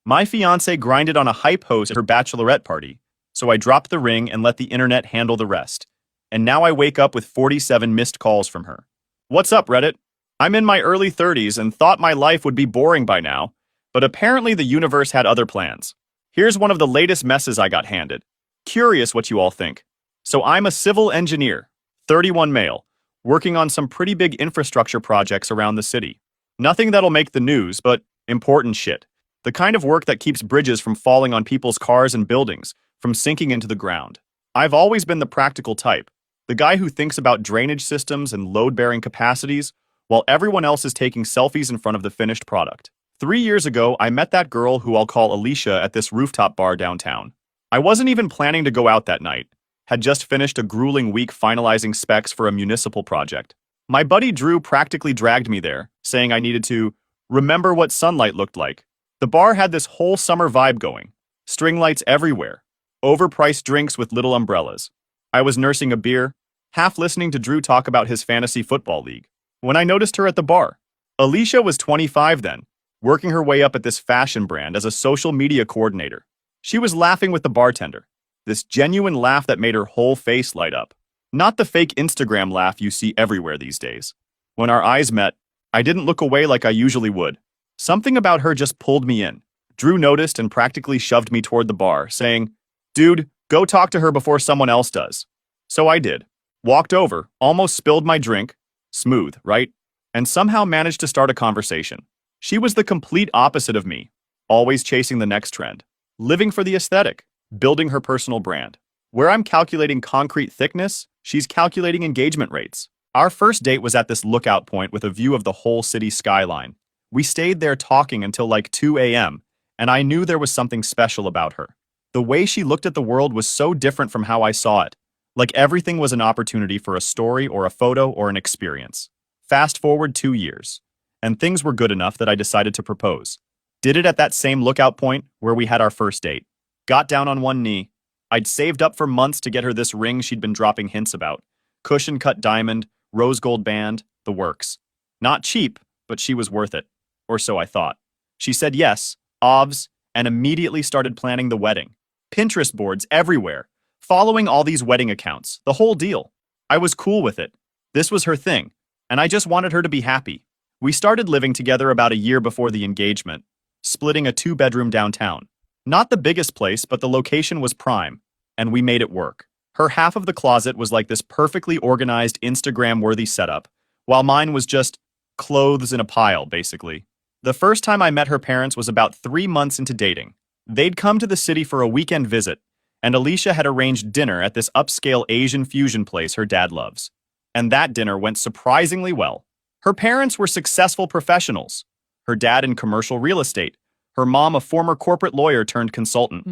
My fiance grinded on a hype host at her bachelorette party, so I dropped the ring and let the internet handle the rest. And now I wake up with 47 missed calls from her. What's up, Reddit? I'm in my early 30s and thought my life would be boring by now, but apparently the universe had other plans. Here's one of the latest messes I got handed. Curious what you all think. So I'm a civil engineer, 31 male, working on some pretty big infrastructure projects around the city. Nothing that'll make the news, but important shit. The kind of work that keeps bridges from falling on people's cars and buildings, from sinking into the ground. I've always been the practical type, the guy who thinks about drainage systems and load-bearing capacities, while everyone else is taking selfies in front of the finished product. 3 years ago, I met that girl who I'll call Alicia at this rooftop bar downtown. I wasn't even planning to go out that night, had just finished a grueling week finalizing specs for a municipal project. My buddy Drew practically dragged me there, saying I needed to remember what sunlight looked like. The bar had this whole summer vibe going. String lights everywhere. Overpriced drinks with little umbrellas. I was nursing a beer, half listening to Drew talk about his fantasy football league, when I noticed her at the bar. Alicia was 25 then, working her way up at this fashion brand as a social media coordinator. She was laughing with the bartender. This genuine laugh that made her whole face light up. Not the fake Instagram laugh you see everywhere these days. When our eyes met, I didn't look away like I usually would. Something about her just pulled me in. Drew noticed and practically shoved me toward the bar, saying, "Dude, go talk to her before someone else does." So I did. Walked over, almost spilled my drink. Smooth, right? And somehow managed to start a conversation. She was the complete opposite of me, always chasing the next trend, living for the aesthetic, building her personal brand. Where I'm calculating concrete thickness, she's calculating engagement rates. Our first date was at this lookout point with a view of the whole city skyline. We stayed there talking until like 2 a.m., and I knew there was something special about her. The way she looked at the world was so different from how I saw it, like everything was an opportunity for a story or a photo or an experience. Fast forward 2 years, and things were good enough that I decided to propose. Did it at that same lookout point where we had our first date. Got down on one knee. I'd saved up for months to get her this ring she'd been dropping hints about. Cushion-cut diamond, rose gold band, the works. Not cheap, but she was worth it. Or so I thought. She said yes, ovs, and immediately started planning the wedding. Pinterest boards everywhere, following all these wedding accounts, the whole deal. I was cool with it. This was her thing, and I just wanted her to be happy. We started living together about a year before the engagement, splitting a 2-bedroom downtown. Not the biggest place, but the location was prime, and we made it work. Her half of the closet was like this perfectly organized Instagram-worthy setup, while mine was just clothes in a pile, basically. The first time I met her parents was about 3 months into dating. They'd come to the city for a weekend visit, and Alicia had arranged dinner at this upscale Asian fusion place her dad loves. And that dinner went surprisingly well. Her parents were successful professionals. Her dad in commercial real estate. Her mom a former corporate lawyer turned consultant.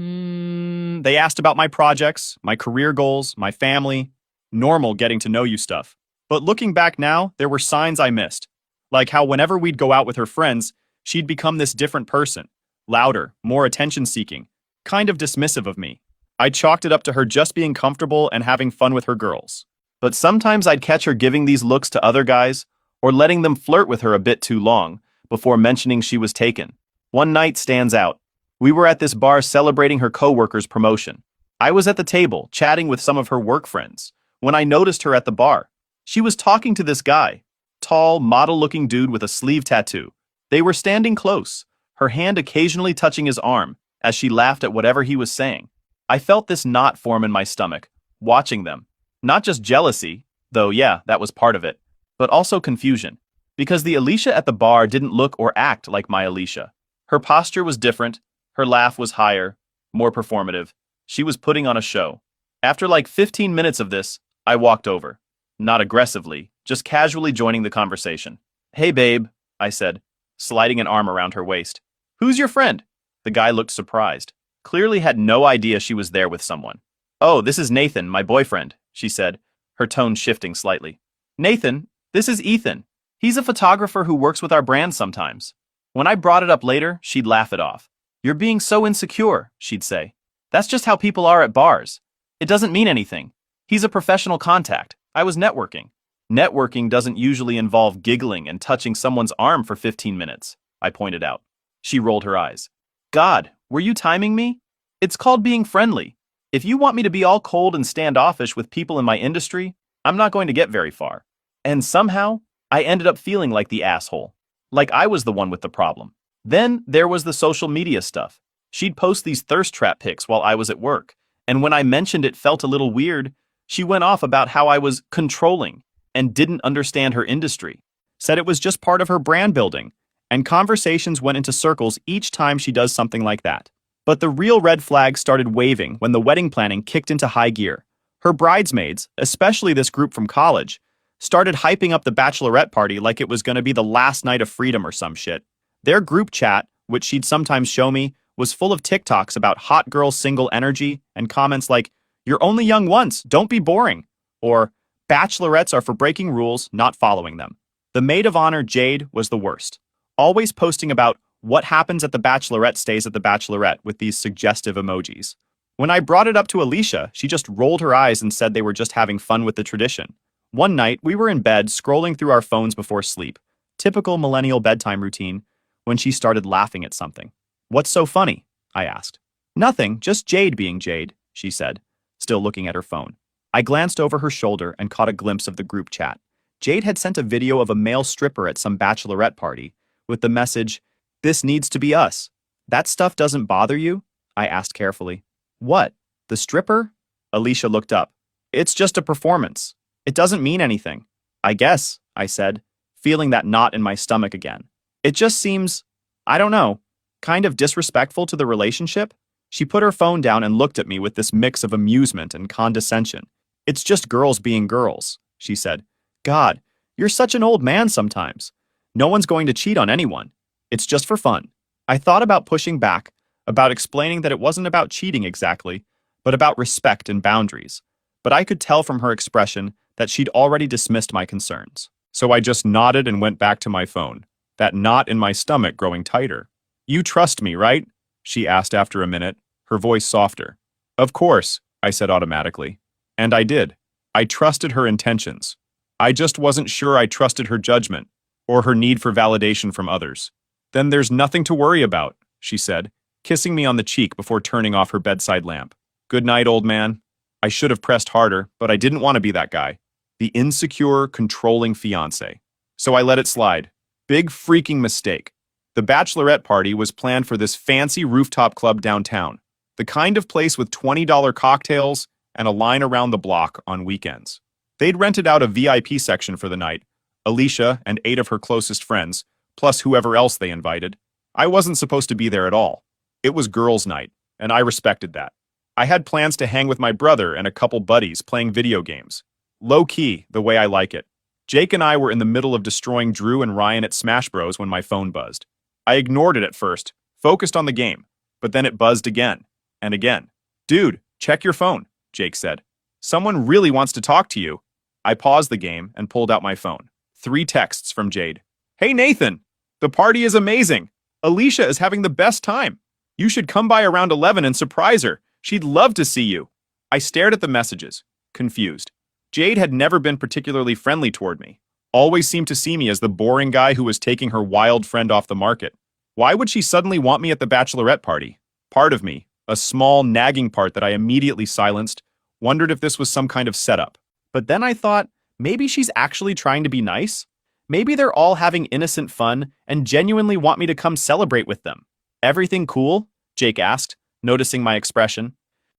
They asked about my projects, my career goals, my family. Normal getting to know you stuff. But looking back now, there were signs I missed. Like how whenever we'd go out with her friends, she'd become this different person. Louder, more attention-seeking, kind of dismissive of me. I chalked it up to her just being comfortable and having fun with her girls. But sometimes I'd catch her giving these looks to other guys, or letting them flirt with her a bit too long, before mentioning she was taken. One night stands out. We were at this bar celebrating her coworker's promotion. I was at the table, chatting with some of her work friends, when I noticed her at the bar. She was talking to this guy. Tall, model-looking dude with a sleeve tattoo. They were standing close, her hand occasionally touching his arm, as she laughed at whatever he was saying. I felt this knot form in my stomach, watching them. Not just jealousy, though yeah, that was part of it, but also confusion. Because the Alicia at the bar didn't look or act like my Alicia. Her posture was different, her laugh was higher, more performative. She was putting on a show. After like 15 minutes of this, I walked over. Not aggressively, just casually joining the conversation. "Hey babe," I said, sliding an arm around her waist. "Who's your friend?" The guy looked surprised. Clearly had no idea she was there with someone. "Oh, this is Nathan, my boyfriend," she said, her tone shifting slightly. "Nathan, this is Ethan. He's a photographer who works with our brand sometimes." When I brought it up later, she'd laugh it off. "You're being so insecure," she'd say. "That's just how people are at bars. It doesn't mean anything. He's a professional contact. I was networking." "Networking doesn't usually involve giggling and touching someone's arm for 15 minutes, I pointed out. She rolled her eyes. God, were you timing me? It's called being friendly. If you want me to be all cold and standoffish with people in my industry, I'm not going to get very far. And somehow, I ended up feeling like the asshole. Like I was the one with the problem. Then there was the social media stuff. She'd post these thirst trap pics while I was at work, and when I mentioned it felt a little weird, she went off about how I was controlling and didn't understand her industry. Said it was just part of her brand building, and conversations went into circles each time she does something like that. But the real red flag started waving when the wedding planning kicked into high gear. Her bridesmaids, especially this group from college, started hyping up the bachelorette party like it was going to be the last night of freedom or some shit. Their group chat, which she'd sometimes show me, was full of TikToks about hot girl single energy and comments like, "You're only young once, don't be boring," or "Bachelorettes are for breaking rules, not following them." The maid of honor, Jade, was the worst, always posting about what happens at the bachelorette stays at the bachelorette with these suggestive emojis. When I brought it up to Alicia, she just rolled her eyes and said they were just having fun with the tradition. One night, we were in bed scrolling through our phones before sleep, typical millennial bedtime routine, when she started laughing at something. "What's so funny?" I asked. "Nothing, just Jade being Jade," she said, still looking at her phone. I glanced over her shoulder and caught a glimpse of the group chat. Jade had sent a video of a male stripper at some bachelorette party with the message, "This needs to be us." "That stuff doesn't bother you?" I asked carefully. "What? The stripper?" Alicia looked up. "It's just a performance. It doesn't mean anything." "I guess," I said, feeling that knot in my stomach again. "It just seems, I don't know, kind of disrespectful to the relationship." She put her phone down and looked at me with this mix of amusement and condescension. "It's just girls being girls," she said. "God, you're such an old man sometimes. No one's going to cheat on anyone. It's just for fun." I thought about pushing back, about explaining that it wasn't about cheating exactly, but about respect and boundaries. But I could tell from her expression that she'd already dismissed my concerns. So I just nodded and went back to my phone, that knot in my stomach growing tighter. "You trust me, right?" she asked after a minute, her voice softer. "Of course," I said automatically. And I did. I trusted her intentions. I just wasn't sure I trusted her judgment, or her need for validation from others. "Then there's nothing to worry about," she said, kissing me on the cheek before turning off her bedside lamp. "Good night, old man." I should have pressed harder, but I didn't want to be that guy. The insecure, controlling fiancé. So I let it slide. Big freaking mistake. The bachelorette party was planned for this fancy rooftop club downtown, the kind of place with $20 cocktails and a line around the block on weekends. They'd rented out a VIP section for the night, Alicia and 8 of her closest friends, plus whoever else they invited. I wasn't supposed to be there at all. It was girls' night, and I respected that. I had plans to hang with my brother and a couple buddies playing video games. Low-key, the way I like it. Jake and I were in the middle of destroying Drew and Ryan at Smash Bros when my phone buzzed. I ignored it at first, focused on the game, but then it buzzed again, and again. "Dude, check your phone," Jake said. "Someone really wants to talk to you." I paused the game and pulled out my phone. 3 texts from Jade. "Hey Nathan, the party is amazing. Alicia is having the best time. You should come by around 11 and surprise her. She'd love to see you." I stared at the messages, confused. Jade had never been particularly friendly toward me, always seemed to see me as the boring guy who was taking her wild friend off the market. Why would she suddenly want me at the bachelorette party? Part of me, a small, nagging part that I immediately silenced, wondered if this was some kind of setup. But then I thought, maybe she's actually trying to be nice? Maybe they're all having innocent fun and genuinely want me to come celebrate with them. "Everything cool?" Jake asked, noticing my expression.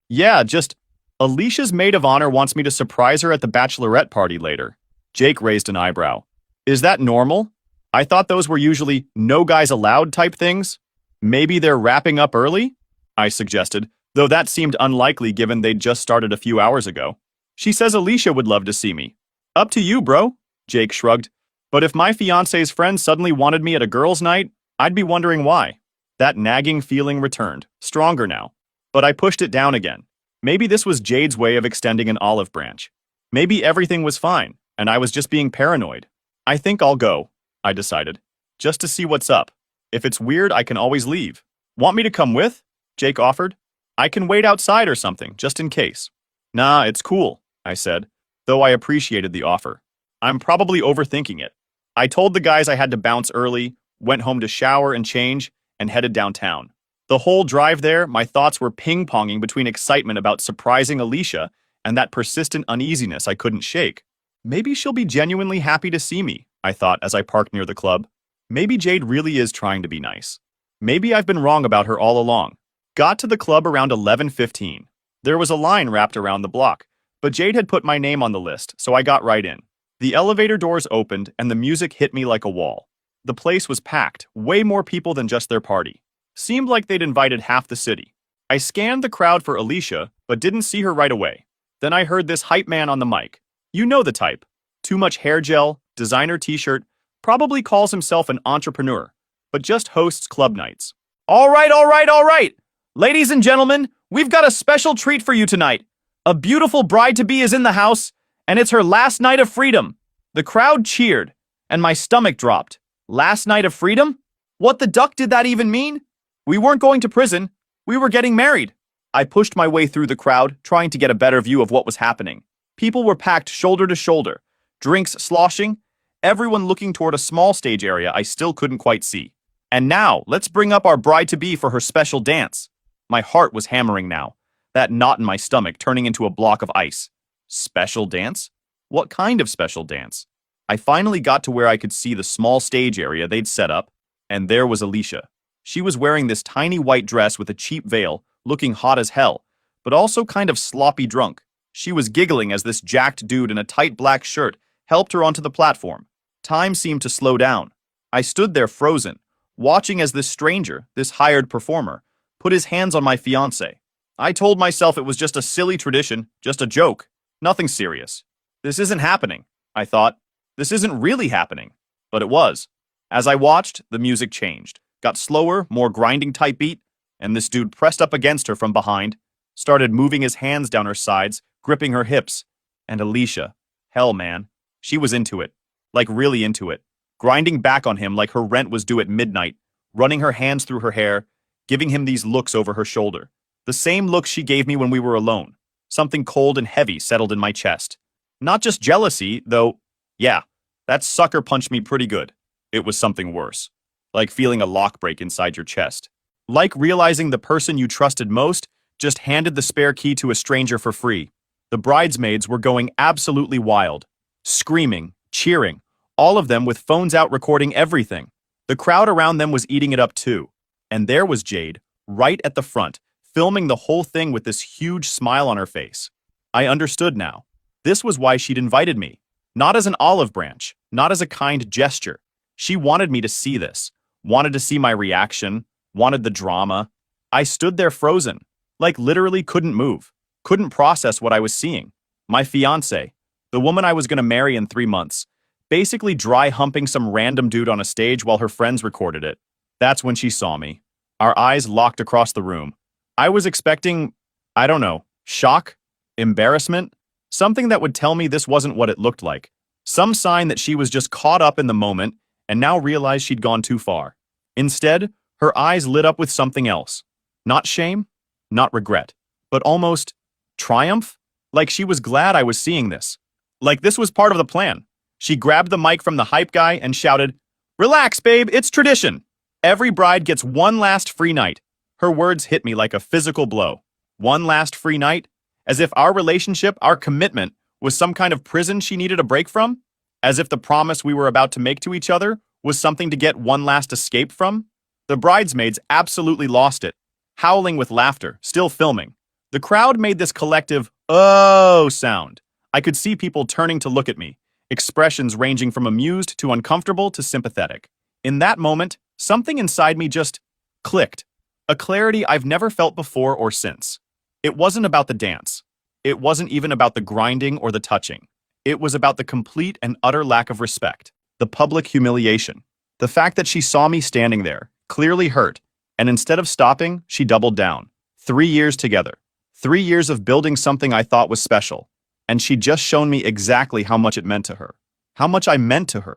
"Yeah, just Alicia's maid of honor wants me to surprise her at the bachelorette party later." Jake raised an eyebrow. "Is that normal? I thought those were usually no guys allowed type things. Maybe they're wrapping up early?" I suggested, though that seemed unlikely given they'd just started a few hours ago. "She says Alicia would love to see me." "Up to you, bro," Jake shrugged. "But if my fiance's friends suddenly wanted me at a girls' night, I'd be wondering why." That nagging feeling returned, stronger now. But I pushed it down again. Maybe this was Jade's way of extending an olive branch. Maybe everything was fine, and I was just being paranoid. "I think I'll go," I decided, "just to see what's up. If it's weird, I can always leave." "Want me to come with?" Jake offered. "I can wait outside or something, just in case." "Nah, it's cool," I said, though I appreciated the offer. I'm probably overthinking it. I told the guys I had to bounce early, went home to shower and change, and headed downtown. The whole drive there, my thoughts were ping-ponging between excitement about surprising Alicia and that persistent uneasiness I couldn't shake. Maybe she'll be genuinely happy to see me, I thought as I parked near the club. Maybe Jade really is trying to be nice. Maybe I've been wrong about her all along. Got to the club around 11:15. There was a line wrapped around the block, but Jade had put my name on the list, so I got right in. The elevator doors opened and the music hit me like a wall. The place was packed, way more people than just their party. Seemed like they'd invited half the city. I scanned the crowd for Alicia, but didn't see her right away. Then I heard this hype man on the mic. You know the type. Too much hair gel, designer t-shirt, probably calls himself an entrepreneur, but just hosts club nights. All right. Ladies and gentlemen, we've got a special treat for you tonight. A beautiful bride-to-be is in the house, and it's her last night of freedom. The crowd cheered, and my stomach dropped. Last night of freedom? What the duck did that even mean? We weren't going to prison. We were getting married. I pushed my way through the crowd, trying to get a better view of what was happening. People were packed shoulder to shoulder, drinks sloshing, everyone looking toward a small stage area I still couldn't quite see. And now, let's bring up our bride-to-be for her special dance. My heart was hammering now, that knot in my stomach turning into a block of ice. Special dance? What kind of special dance? I finally got to where I could see the small stage area they'd set up, and there was Alicia. She was wearing this tiny white dress with a cheap veil, looking hot as hell, but also kind of sloppy drunk. She was giggling as this jacked dude in a tight black shirt helped her onto the platform. Time seemed to slow down. I stood there frozen, watching as this stranger, this hired performer, put his hands on my fiancée. I told myself it was just a silly tradition, just a joke, nothing serious. This isn't happening, I thought. This isn't really happening. But it was. As I watched, the music changed, got slower, more grinding type beat, and this dude pressed up against her from behind, started moving his hands down her sides, gripping her hips. And Alicia, hell man, she was into it, like really into it, grinding back on him like her rent was due at midnight, running her hands through her hair, giving him these looks over her shoulder. The same look she gave me when we were alone. Something cold and heavy settled in my chest. Not just jealousy, though, yeah, that sucker punched me pretty good. It was something worse. Like feeling a lock break inside your chest. Like realizing the person you trusted most just handed the spare key to a stranger for free. The bridesmaids were going absolutely wild. Screaming, cheering, all of them with phones out recording everything. The crowd around them was eating it up too. And there was Jade, right at the front, filming the whole thing with this huge smile on her face. I understood now. This was why she'd invited me. Not as an olive branch, not as a kind gesture. She wanted me to see this, wanted to see my reaction, wanted the drama. I stood there frozen, like literally couldn't move, couldn't process what I was seeing. My fiancée, the woman I was going to marry in 3 months, basically dry humping some random dude on a stage while her friends recorded it. That's when she saw me. Our eyes locked across the room. I was expecting, I don't know, shock, embarrassment, something that would tell me this wasn't what it looked like. Some sign that she was just caught up in the moment and now realized she'd gone too far. Instead, her eyes lit up with something else. Not shame, not regret, but almost triumph, like she was glad I was seeing this. Like this was part of the plan. She grabbed the mic from the hype guy and shouted, "Relax, babe, it's tradition. Every bride gets one last free night." Her words hit me like a physical blow. One last free night? As if our relationship, our commitment, was some kind of prison she needed a break from? As if the promise we were about to make to each other was something to get one last escape from? The bridesmaids absolutely lost it, howling with laughter, still filming. The crowd made this collective, "oh" sound. I could see people turning to look at me, expressions ranging from amused to uncomfortable to sympathetic. In that moment, something inside me just clicked. A clarity I've never felt before or since. It wasn't about the dance. It wasn't even about the grinding or the touching. It was about the complete and utter lack of respect. The public humiliation. The fact that she saw me standing there, clearly hurt, and instead of stopping, she doubled down. 3 years together. 3 years of building something I thought was special. And she'd just shown me exactly how much it meant to her. How much I meant to her.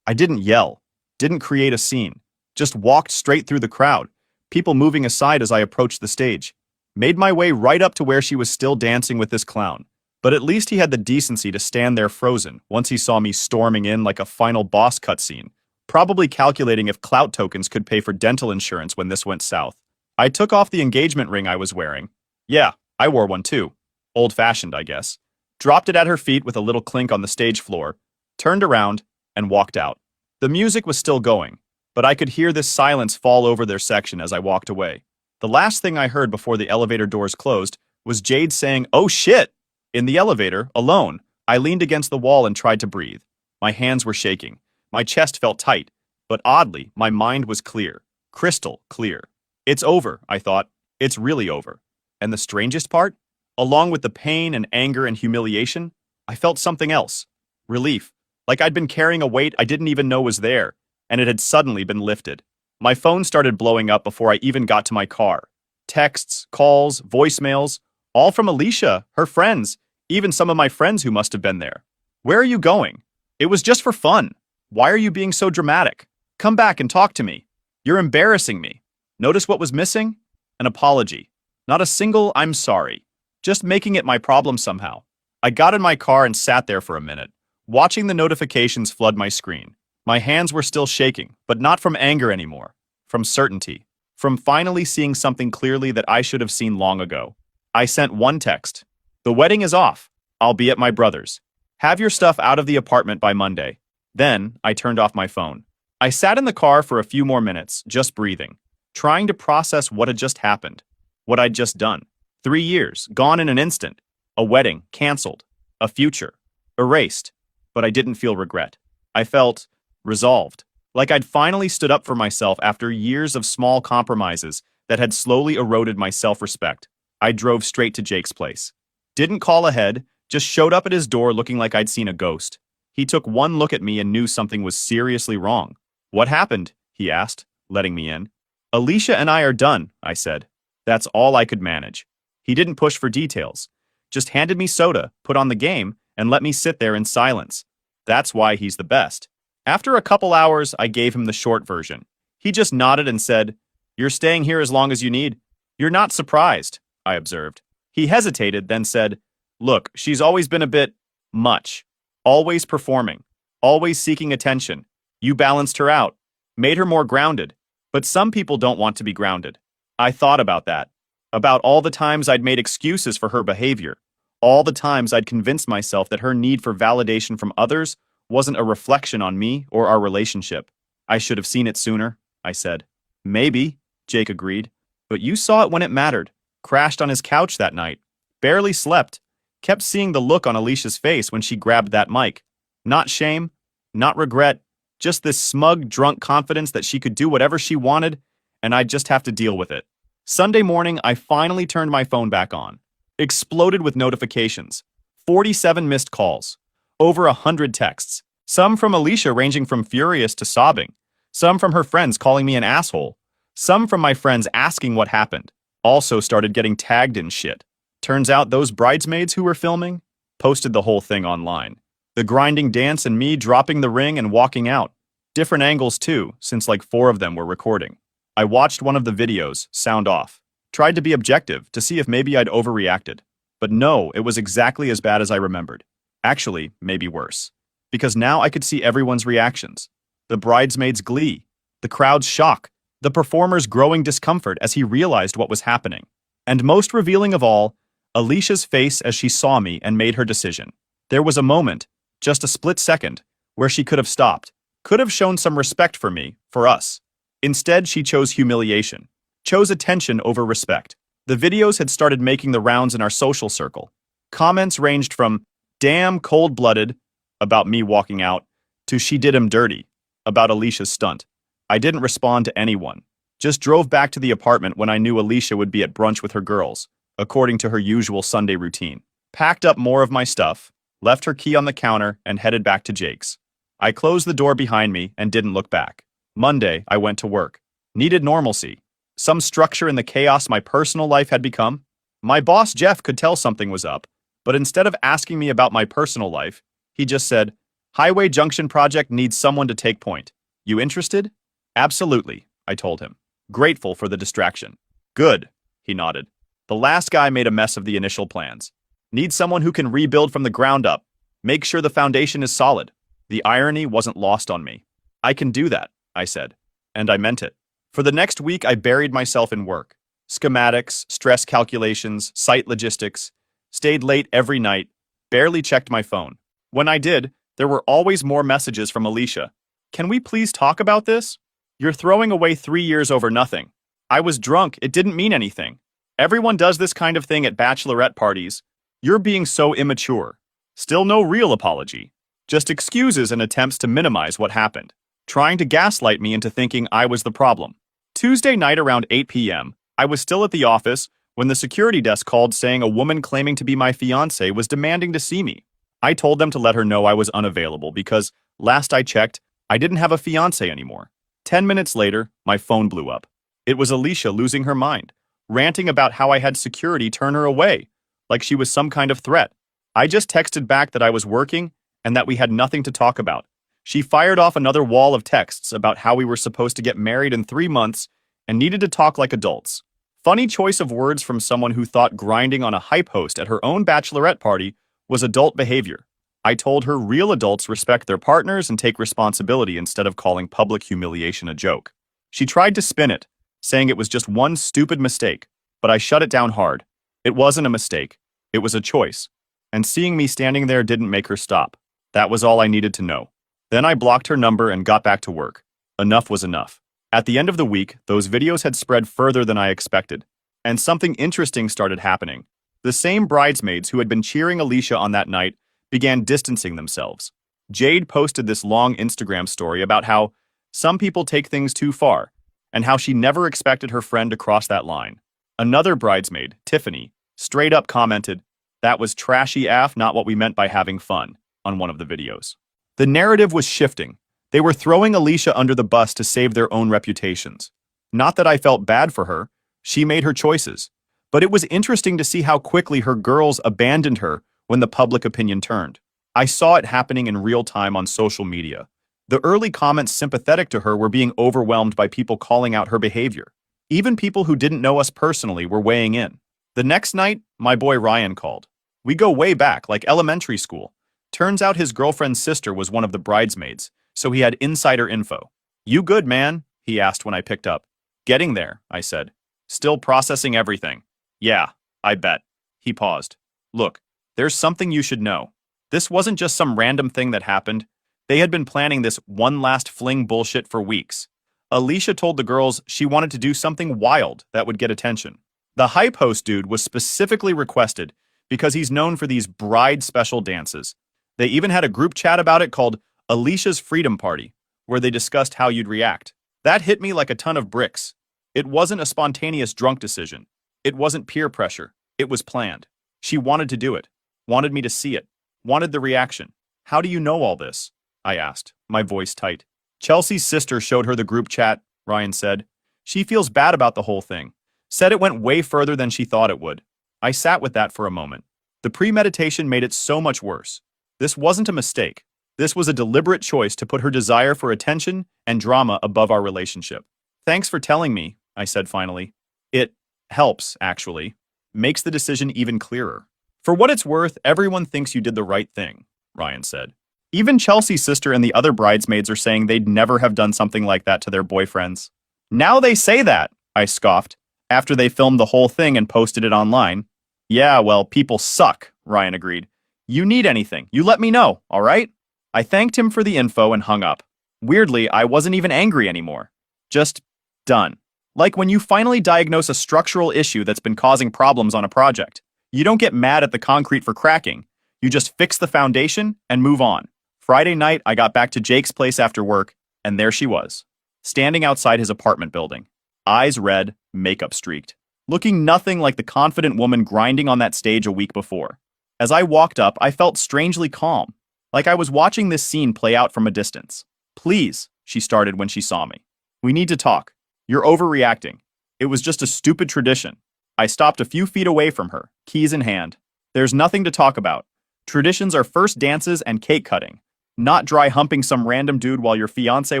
I didn't yell. Didn't create a scene. Just walked straight through the crowd. People moving aside as I approached the stage. Made my way right up to where she was still dancing with this clown. But at least he had the decency to stand there frozen once he saw me storming in like a final boss cutscene, probably calculating if clout tokens could pay for dental insurance when this went south. I took off the engagement ring I was wearing. Yeah, I wore one too. Old-fashioned, I guess. Dropped it at her feet with a little clink on the stage floor, turned around, and walked out. The music was still going, but I could hear this silence fall over their section as I walked away. The last thing I heard before the elevator doors closed was Jade saying, "Oh shit!" In the elevator, alone, I leaned against the wall and tried to breathe. My hands were shaking. My chest felt tight, but oddly, my mind was clear. Crystal clear. It's over, I thought. It's really over. And the strangest part? Along with the pain and anger and humiliation, I felt something else. Relief. Like I'd been carrying a weight I didn't even know was there, and it had suddenly been lifted. My phone started blowing up before I even got to my car. Texts, calls, voicemails, all from Alicia, her friends, even some of my friends who must have been there. Where are you going? It was just for fun. Why are you being so dramatic? Come back and talk to me. You're embarrassing me. Notice what was missing? An apology. Not a single "I'm sorry." Just making it my problem somehow. I got in my car and sat there for a minute, watching the notifications flood my screen. My hands were still shaking, but not from anger anymore. From certainty. From finally seeing something clearly that I should have seen long ago. I sent one text. "The wedding is off. I'll be at my brother's. Have your stuff out of the apartment by Monday." Then, I turned off my phone. I sat in the car for a few more minutes, just breathing, trying to process what had just happened, what I'd just done. 3 years, gone in an instant. A wedding, canceled. A future, erased. But I didn't feel regret. I felt resolved, like I'd finally stood up for myself after years of small compromises that had slowly eroded my self-respect. I drove straight to Jake's place. Didn't call ahead, just showed up at his door looking like I'd seen a ghost. He took one look at me and knew something was seriously wrong. "What happened?" he asked, letting me in. "Alicia and I are done," I said. That's all I could manage. He didn't push for details, just handed me soda, put on the game, and let me sit there in silence. That's why he's the best. After a couple hours, I gave him the short version. He just nodded and said, "You're staying here as long as you need." "You're not surprised," I observed. He hesitated, then said, "Look, she's always been a bit much. Always performing. Always seeking attention. You balanced her out. Made her more grounded. But some people don't want to be grounded." I thought about that. About all the times I'd made excuses for her behavior. All the times I'd convinced myself that her need for validation from others wasn't a reflection on me or our relationship. "I should have seen it sooner," I said. "Maybe," Jake agreed. "But you saw it when it mattered." Crashed on his couch that night. Barely slept. Kept seeing the look on Alicia's face when she grabbed that mic. Not shame, not regret, just this smug, drunk confidence that she could do whatever she wanted, and I'd just have to deal with it. Sunday morning, I finally turned my phone back on. Exploded with notifications. 47 missed calls. Over 100 texts. Some from Alicia ranging from furious to sobbing. Some from her friends calling me an asshole. Some from my friends asking what happened. Also started getting tagged in shit. Turns out those bridesmaids who were filming posted the whole thing online. The grinding dance and me dropping the ring and walking out. Different angles too, since like 4 of them were recording. I watched one of the videos, sound off. Tried to be objective, to see if maybe I'd overreacted. But no, it was exactly as bad as I remembered. Actually, maybe worse. Because now I could see everyone's reactions. The bridesmaids' glee. The crowd's shock. The performer's growing discomfort as he realized what was happening. And most revealing of all, Alicia's face as she saw me and made her decision. There was a moment, just a split second, where she could have stopped. Could have shown some respect for me, for us. Instead, she chose humiliation. Chose attention over respect. The videos had started making the rounds in our social circle. Comments ranged from, "Damn cold-blooded," about me walking out, to "She did him dirty," about Alicia's stunt. I didn't respond to anyone. Just drove back to the apartment when I knew Alicia would be at brunch with her girls, according to her usual Sunday routine. Packed up more of my stuff, left her key on the counter, and headed back to Jake's. I closed the door behind me and didn't look back. Monday, I went to work. Needed normalcy. Some structure in the chaos my personal life had become. My boss, Jeff, could tell something was up, but instead of asking me about my personal life, he just said, "Highway Junction project needs someone to take point. You interested?" "Absolutely," I told him, grateful for the distraction. "Good," he nodded. "The last guy made a mess of the initial plans. Need someone who can rebuild from the ground up, make sure the foundation is solid." The irony wasn't lost on me. "I can do that," I said, and I meant it. For the next week, I buried myself in work. Schematics, stress calculations, site logistics. Stayed late every night, barely checked my phone. When I did, there were always more messages from Alicia. Can we please talk about this? You're throwing away 3 years over nothing. I was drunk, it didn't mean anything. Everyone does this kind of thing at bachelorette parties. You're being so immature. Still no real apology. Just excuses and attempts to minimize what happened. Trying to gaslight me into thinking I was the problem. Tuesday night around 8 p.m., I was still at the office when the security desk called saying a woman claiming to be my fiancé was demanding to see me. I told them to let her know I was unavailable because, last I checked, I didn't have a fiancé anymore. 10 minutes later, my phone blew up. It was Alicia losing her mind, ranting about how I had security turn her away, like she was some kind of threat. I just texted back that I was working and that we had nothing to talk about. She fired off another wall of texts about how we were supposed to get married in 3 months and needed to talk like adults. Funny choice of words from someone who thought grinding on a hype host at her own bachelorette party was adult behavior. I told her real adults respect their partners and take responsibility instead of calling public humiliation a joke. She tried to spin it, saying it was just one stupid mistake, but I shut it down hard. It wasn't a mistake. It was a choice. And seeing me standing there didn't make her stop. That was all I needed to know. Then I blocked her number and got back to work. Enough was enough. At the end of the week, those videos had spread further than I expected. And something interesting started happening. The same bridesmaids who had been cheering Alicia on that night began distancing themselves. Jade posted this long Instagram story about how some people take things too far, and how she never expected her friend to cross that line. Another bridesmaid, Tiffany, straight up commented, "That was trashy AF, not what we meant by having fun," on one of the videos. The narrative was shifting. They were throwing Alicia under the bus to save their own reputations. Not that I felt bad for her. She made her choices. But it was interesting to see how quickly her girls abandoned her when the public opinion turned. I saw it happening in real time on social media. The early comments sympathetic to her were being overwhelmed by people calling out her behavior. Even people who didn't know us personally were weighing in. The next night, my boy Ryan called. We go way back, like elementary school. Turns out his girlfriend's sister was one of the bridesmaids, so he had insider info. "You good, man?" he asked when I picked up. "Getting there," I said. "Still processing everything." "Yeah, I bet." He paused. "Look, there's something you should know. This wasn't just some random thing that happened. They had been planning this one last fling bullshit for weeks. Alicia told the girls she wanted to do something wild that would get attention. The hype host dude was specifically requested because he's known for these bride special dances. They even had a group chat about it called Alicia's Freedom Party, where they discussed how you'd react. That hit me like a ton of bricks. It wasn't a spontaneous drunk decision. It wasn't peer pressure. It was planned. She wanted to do it, wanted me to see it, wanted the reaction. "How do you know all this?" I asked, my voice tight. "Chelsea's sister showed her the group chat," Ryan said. "She feels bad about the whole thing. Said it went way further than she thought it would." I sat with that for a moment. The premeditation made it so much worse. This wasn't a mistake. This was a deliberate choice to put her desire for attention and drama above our relationship. "Thanks for telling me," I said finally. "It helps, actually. Makes the decision even clearer." "For what it's worth, everyone thinks you did the right thing," Ryan said. "Even Chelsea's sister and the other bridesmaids are saying they'd never have done something like that to their boyfriends." "Now they say that," I scoffed, after they filmed the whole thing and posted it online. "Yeah, well, people suck," Ryan agreed. "You need anything, you let me know, all right?" I thanked him for the info and hung up. Weirdly, I wasn't even angry anymore. Just done. Like when you finally diagnose a structural issue that's been causing problems on a project. You don't get mad at the concrete for cracking. You just fix the foundation and move on. Friday night, I got back to Jake's place after work, and there she was, standing outside his apartment building. Eyes red, makeup streaked. Looking nothing like the confident woman grinding on that stage a week before. As I walked up, I felt strangely calm, like I was watching this scene play out from a distance. "Please," she started when she saw me. "We need to talk. You're overreacting. It was just a stupid tradition." I stopped a few feet away from her, keys in hand. "There's nothing to talk about. Traditions are first dances and cake cutting, not dry humping some random dude while your fiancé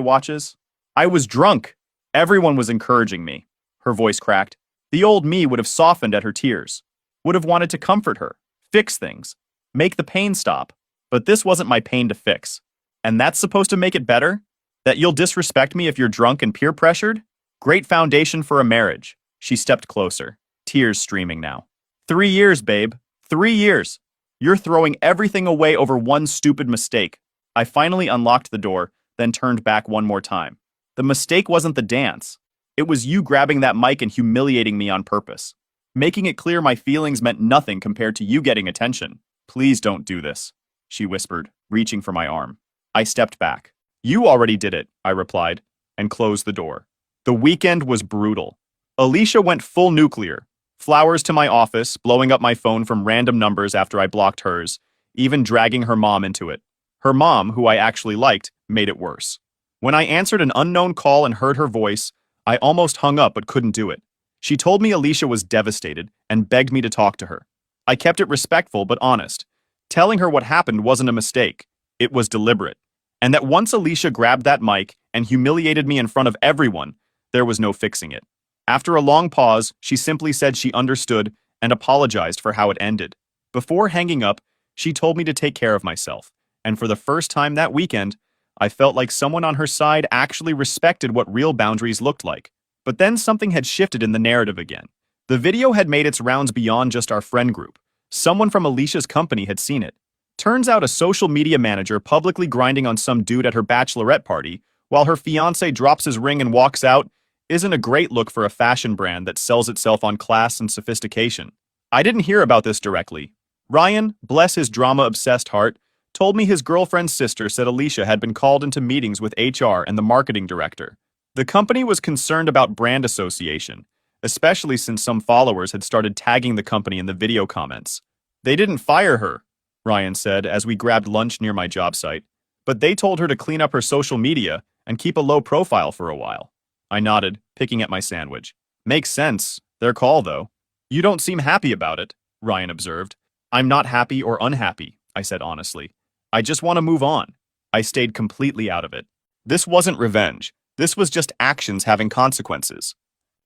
watches." I was drunk. Everyone was encouraging me. Her voice cracked. The old me would have softened at her tears, would have wanted to comfort her, fix things, make the pain stop. But this wasn't my pain to fix. And that's supposed to make it better? That you'll disrespect me if you're drunk and peer pressured? Great foundation for a marriage. She stepped closer, tears streaming now. 3 years, babe. 3 years. You're throwing everything away over one stupid mistake. I finally unlocked the door, then turned back one more time. The mistake wasn't the dance. It was you grabbing that mic and humiliating me on purpose. Making it clear my feelings meant nothing compared to you getting attention. Please don't do this, she whispered, reaching for my arm. I stepped back. You already did it, I replied, and closed the door. The weekend was brutal. Alicia went full nuclear. Flowers to my office, blowing up my phone from random numbers after I blocked hers, even dragging her mom into it. Her mom, who I actually liked, made it worse. When I answered an unknown call and heard her voice, I almost hung up but couldn't do it. She told me Alicia was devastated and begged me to talk to her. I kept it respectful but honest, telling her what happened wasn't a mistake. It was deliberate. And that once Alicia grabbed that mic and humiliated me in front of everyone, there was no fixing it. After a long pause, she simply said she understood and apologized for how it ended. Before hanging up, she told me to take care of myself, and for the first time that weekend, I felt like someone on her side actually respected what real boundaries looked like. But then something had shifted in the narrative again. The video had made its rounds beyond just our friend group. Someone from Alicia's company had seen it. Turns out a social media manager publicly grinding on some dude at her bachelorette party while her fiancé drops his ring and walks out isn't a great look for a fashion brand that sells itself on class and sophistication. I didn't hear about this directly. Ryan, bless his drama-obsessed heart, told me his girlfriend's sister said Alicia had been called into meetings with HR and the marketing director. The company was concerned about brand association, especially since some followers had started tagging the company in the video comments. They didn't fire her, Ryan said as we grabbed lunch near my job site, but they told her to clean up her social media and keep a low profile for a while. I nodded, picking at my sandwich. Makes sense. Their call, though. You don't seem happy about it, Ryan observed. I'm not happy or unhappy, I said honestly. I just want to move on. I stayed completely out of it. This wasn't revenge. This was just actions having consequences.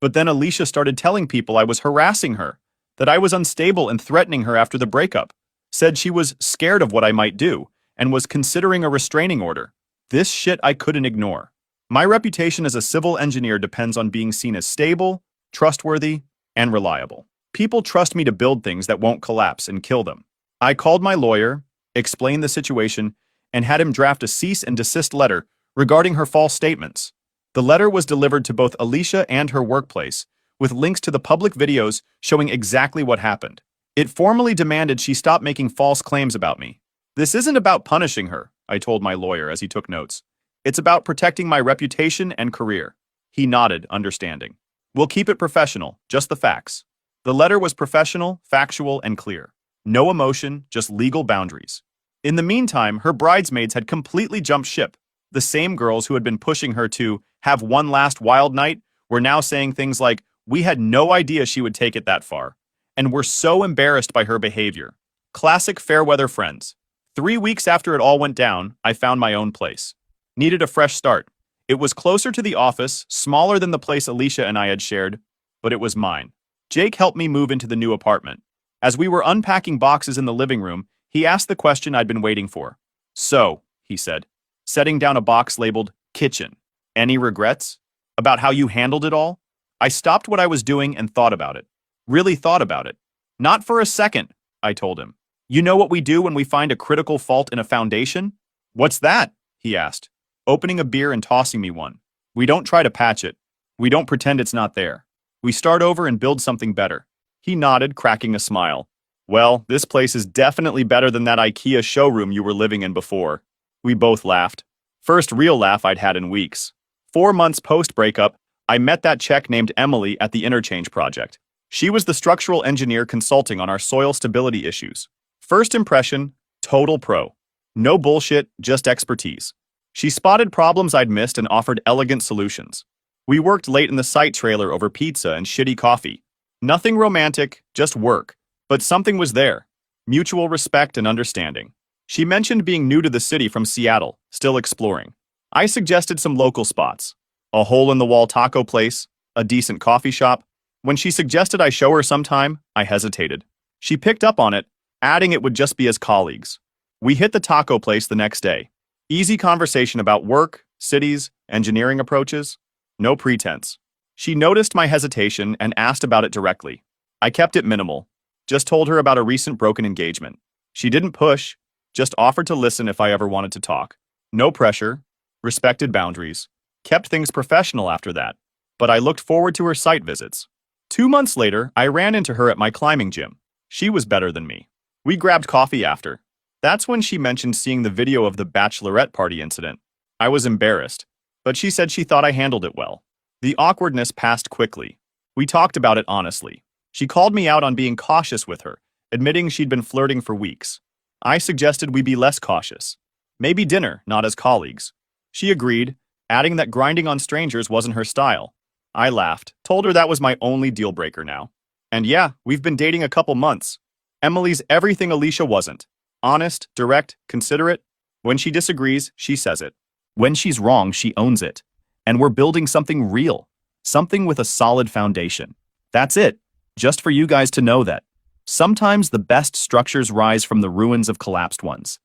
But then Alicia started telling people I was harassing her, that I was unstable and threatening her after the breakup, said she was scared of what I might do, and was considering a restraining order. This shit I couldn't ignore. My reputation as a civil engineer depends on being seen as stable, trustworthy, and reliable. People trust me to build things that won't collapse and kill them. I called my lawyer, explained the situation, and had him draft a cease and desist letter regarding her false statements. The letter was delivered to both Alicia and her workplace, with links to the public videos showing exactly what happened. It formally demanded she stop making false claims about me. This isn't about punishing her, I told my lawyer as he took notes. It's about protecting my reputation and career. He nodded, understanding. We'll keep it professional, just the facts. The letter was professional, factual, and clear. No emotion, just legal boundaries. In the meantime, her bridesmaids had completely jumped ship. The same girls who had been pushing her to have one last wild night were now saying things like, we had no idea she would take it that far, and were so embarrassed by her behavior. Classic fair-weather friends. 3 weeks after it all went down, I found my own place. Needed a fresh start. It was closer to the office, smaller than the place Alicia and I had shared, but it was mine. Jake helped me move into the new apartment. As we were unpacking boxes in the living room, he asked the question I'd been waiting for. So, he said, setting down a box labeled kitchen. Any regrets? About how you handled it all? I stopped what I was doing and thought about it. Really thought about it. Not for a second, I told him. You know what we do when we find a critical fault in a foundation? What's that? He asked, opening a beer and tossing me one. We don't try to patch it. We don't pretend it's not there. We start over and build something better. He nodded, cracking a smile. Well, this place is definitely better than that IKEA showroom you were living in before. We both laughed. First real laugh I'd had in weeks. 4 months post-breakup, I met that chick named Emily at the Interchange project. She was the structural engineer consulting on our soil stability issues. First impression, total pro. No bullshit, just expertise. She spotted problems I'd missed and offered elegant solutions. We worked late in the site trailer over pizza and shitty coffee. Nothing romantic, just work. But something was there. Mutual respect and understanding. She mentioned being new to the city from Seattle, still exploring. I suggested some local spots. A hole-in-the-wall taco place, a decent coffee shop. When she suggested I show her sometime, I hesitated. She picked up on it, adding it would just be as colleagues. We hit the taco place the next day. Easy conversation about work, cities, engineering approaches. No pretense. She noticed my hesitation and asked about it directly. I kept it minimal, just told her about a recent broken engagement. She didn't push, just offered to listen if I ever wanted to talk. No pressure, respected boundaries, kept things professional after that. But I looked forward to her site visits. 2 months later, I ran into her at my climbing gym. She was better than me. We grabbed coffee after. That's when she mentioned seeing the video of the Bachelorette party incident. I was embarrassed, but she said she thought I handled it well. The awkwardness passed quickly. We talked about it honestly. She called me out on being cautious with her, admitting she'd been flirting for weeks. I suggested we be less cautious. Maybe dinner, not as colleagues. She agreed, adding that grinding on strangers wasn't her style. I laughed, told her that was my only deal breaker now. And yeah, we've been dating a couple months. Emily's everything Alicia wasn't. Honest, direct, considerate. When she disagrees, she says it. When she's wrong, she owns it. And we're building something real. Something with a solid foundation. That's it. Just for you guys to know that. Sometimes the best structures rise from the ruins of collapsed ones.